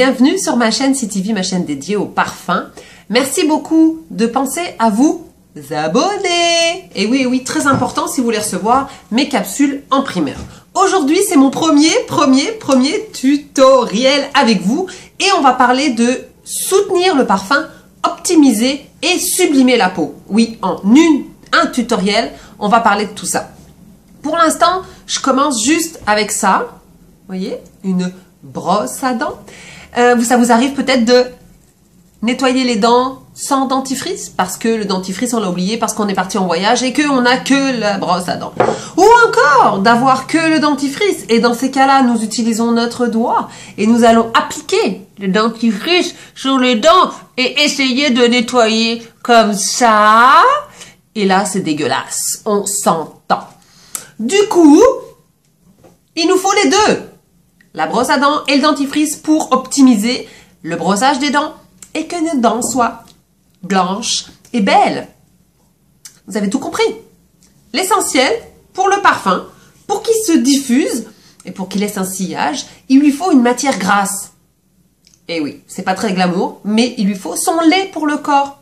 bienvenue sur ma chaîne CTV, ma chaîne dédiée aux parfums. Merci beaucoup de penser à vous abonner. Et oui, très important si vous voulez recevoir mes capsules en primeur. Aujourd'hui, c'est mon premier tutoriel avec vous et on va parler de soutenir le parfum, optimiser et sublimer la peau. Oui, en un tutoriel, on va parler de tout ça. Pour l'instant, je commence juste avec ça. Vous voyez, une brosse à dents. Ça vous arrive peut-être de nettoyer les dents sans dentifrice parce que le dentifrice on l'a oublié parce qu'on est parti en voyage et qu'on n'a que la brosse à dents. Ou encore d'avoir que le dentifrice et dans ces cas-là nous utilisons notre doigt et nous allons appliquer le dentifrice sur les dents et essayer de nettoyer comme ça. Et là c'est dégueulasse, on s'entend. Du coup, il nous faut les deux. La brosse à dents et le dentifrice pour optimiser le brossage des dents et que nos dents soient blanches et belles. Vous avez tout compris. L'essentiel pour le parfum, pour qu'il se diffuse et pour qu'il laisse un sillage, il lui faut une matière grasse. Et oui, c'est pas très glamour, mais il lui faut son lait pour le corps.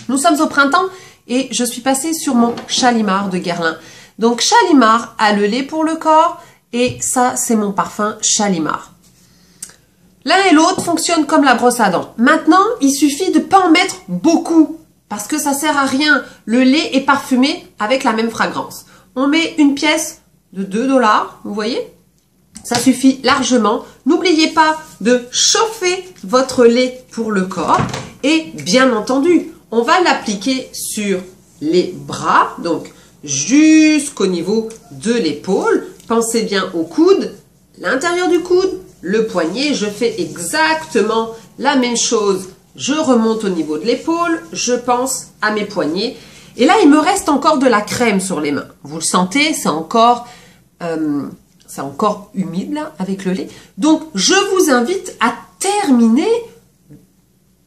Nous sommes au printemps et je suis passée sur mon Shalimar de Guerlain. Donc Shalimar a le lait pour le corps et ça c'est mon parfum Shalimar. L'un et l'autre fonctionnent comme la brosse à dents. Maintenant, il suffit de ne pas en mettre beaucoup parce que ça sert à rien. Le lait est parfumé avec la même fragrance. On met une pièce de 2 $, vous voyez? Ça suffit largement. N'oubliez pas de chauffer votre lait pour le corps et bien entendu, on va l'appliquer sur les bras, donc jusqu'au niveau de l'épaule. Pensez bien au coude, l'intérieur du coude, le poignet. Je fais exactement la même chose. Je remonte au niveau de l'épaule, je pense à mes poignets. Et là, il me reste encore de la crème sur les mains. Vous le sentez, c'est encore humide là, avec le lait. Donc, je vous invite à terminer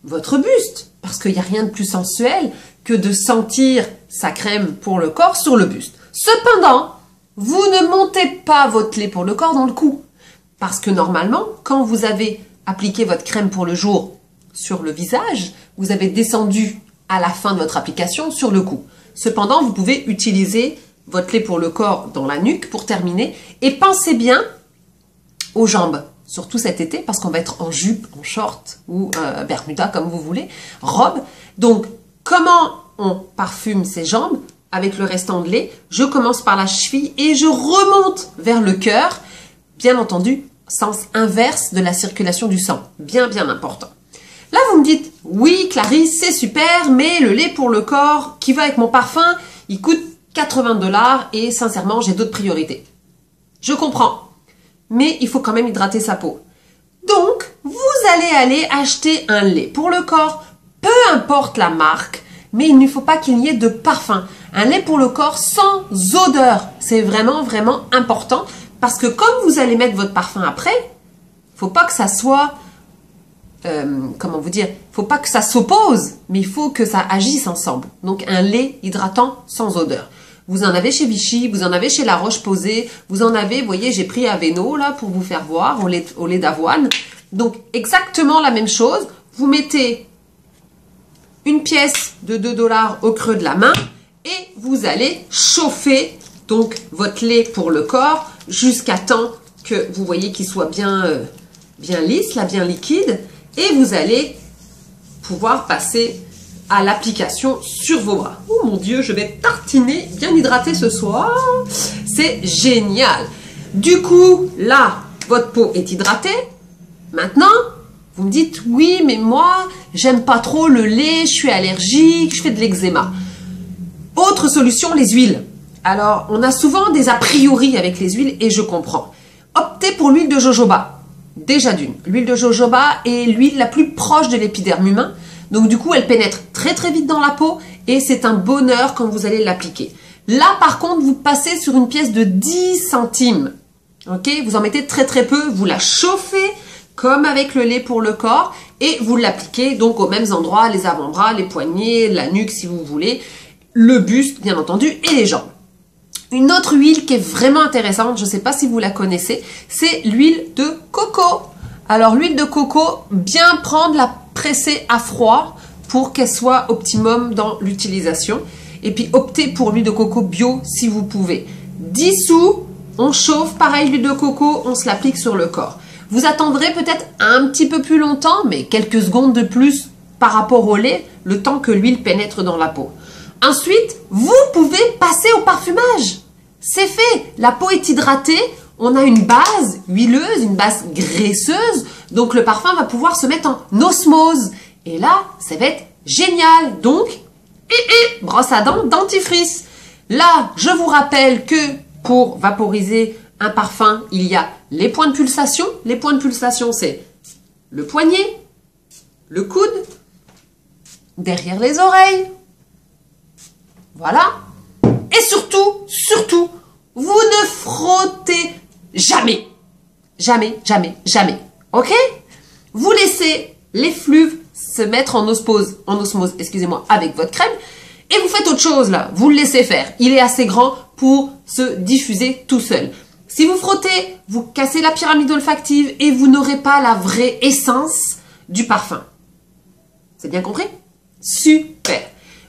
votre buste. Parce qu'il n'y a rien de plus sensuel que de sentir sa crème pour le corps sur le buste. Cependant, vous ne montez pas votre lait pour le corps dans le cou. Parce que normalement, quand vous avez appliqué votre crème pour le jour sur le visage, vous avez descendu à la fin de votre application sur le cou. Cependant, vous pouvez utiliser votre lait pour le corps dans la nuque pour terminer. Et pensez bien aux jambes, surtout cet été, parce qu'on va être en jupe, en short ou bermuda, comme vous voulez, robe. Donc, comment on parfume ses jambes? Avec le restant de lait, je commence par la cheville et je remonte vers le cœur. Bien entendu, sens inverse de la circulation du sang. Bien important. Là, vous me dites, oui, Clarisse, c'est super, mais le lait pour le corps qui va avec mon parfum, il coûte 80 $ et sincèrement, j'ai d'autres priorités. Je comprends, mais il faut quand même hydrater sa peau. Donc, vous allez aller acheter un lait pour le corps, peu importe la marque, mais il ne faut pas qu'il y ait de parfum. Un lait pour le corps sans odeur, c'est vraiment important parce que comme vous allez mettre votre parfum après, faut pas que ça soit, comment vous dire, faut pas que ça s'oppose, mais il faut que ça agisse ensemble. Donc un lait hydratant sans odeur. Vous en avez chez Vichy, vous en avez chez La Roche-Posay, vous en avez, vous voyez, j'ai pris Aveno là pour vous faire voir, au lait d'avoine. Donc exactement la même chose, vous mettez une pièce de 2 $ au creux de la main et vous allez chauffer donc votre lait pour le corps jusqu'à temps que vous voyez qu'il soit bien lisse, là, bien liquide. Et vous allez pouvoir passer à l'application sur vos bras. Oh mon Dieu, je vais tartiner bien hydraté ce soir. C'est génial. Du coup, là, votre peau est hydratée. Maintenant, vous me dites, oui, mais moi, j'aime pas trop le lait, je suis allergique, je fais de l'eczéma. Autre solution, les huiles. Alors, on a souvent des a priori avec les huiles et je comprends. Optez pour l'huile de jojoba. Déjà d'une. L'huile de jojoba est l'huile la plus proche de l'épiderme humain. Donc, du coup, elle pénètre très vite dans la peau et c'est un bonheur quand vous allez l'appliquer. Là, par contre, vous passez sur une pièce de 10 centimes. Ok? Vous en mettez très peu. Vous la chauffez comme avec le lait pour le corps et vous l'appliquez donc aux mêmes endroits, les avant-bras, les poignets, la nuque si vous voulez, le buste bien entendu et les jambes. Une autre huile qui est vraiment intéressante, je ne sais pas si vous la connaissez, c'est l'huile de coco. Alors l'huile de coco, bien prendre la presser à froid pour qu'elle soit optimum dans l'utilisation. Et puis optez pour l'huile de coco bio si vous pouvez. Dissous, on chauffe, pareil l'huile de coco, on se l'applique sur le corps. Vous attendrez peut-être un petit peu plus longtemps, mais quelques secondes de plus par rapport au lait, le temps que l'huile pénètre dans la peau. Ensuite, vous pouvez passer au parfumage. C'est fait, la peau est hydratée, on a une base huileuse, une base graisseuse, donc le parfum va pouvoir se mettre en osmose. Et là, ça va être génial. Donc, brosse à dents, dentifrice. Là, je vous rappelle que pour vaporiser un parfum, il y a les points de pulsation. Les points de pulsation, c'est le poignet, le coude, derrière les oreilles. Voilà. Et surtout, vous ne frottez jamais. Jamais, jamais, jamais. Ok? Vous laissez les fluves se mettre en osmose, excusez-moi, avec votre crème. Et vous faites autre chose là. Vous le laissez faire. Il est assez grand pour se diffuser tout seul. Si vous frottez, vous cassez la pyramide olfactive et vous n'aurez pas la vraie essence du parfum. C'est bien compris? Super!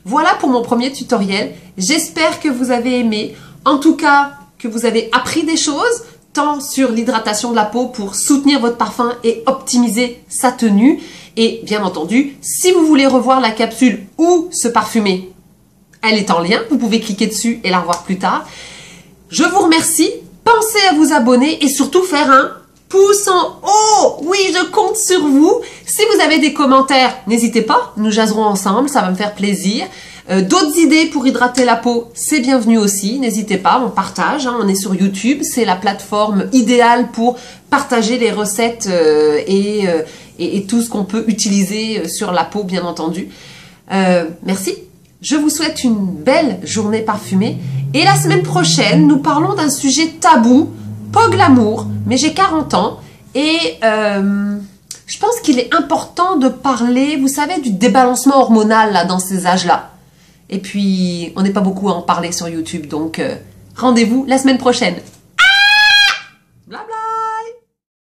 Voilà pour mon premier tutoriel. J'espère que vous avez aimé. En tout cas, que vous avez appris des choses, tant sur l'hydratation de la peau pour soutenir votre parfum et optimiser sa tenue. Et bien entendu, si vous voulez revoir la capsule ou se parfumer, elle est en lien. Vous pouvez cliquer dessus et la revoir plus tard. Je vous remercie. Pensez à vous abonner et surtout faire un pouce en haut. Oui, je compte sur vous. Si vous avez des commentaires, n'hésitez pas. Nous jaserons ensemble. Ça va me faire plaisir. D'autres idées pour hydrater la peau, c'est bienvenu aussi. N'hésitez pas, on partage. On est sur YouTube. C'est la plateforme idéale pour partager les recettes et tout ce qu'on peut utiliser sur la peau, bien entendu. Merci. Je vous souhaite une belle journée parfumée. Et la semaine prochaine, nous parlons d'un sujet tabou, pas glamour, mais j'ai 40 ans. Et je pense qu'il est important de parler, vous savez, du débalancement hormonal là, dans ces âges-là. Et puis, on n'est pas beaucoup à en parler sur YouTube, donc rendez-vous la semaine prochaine.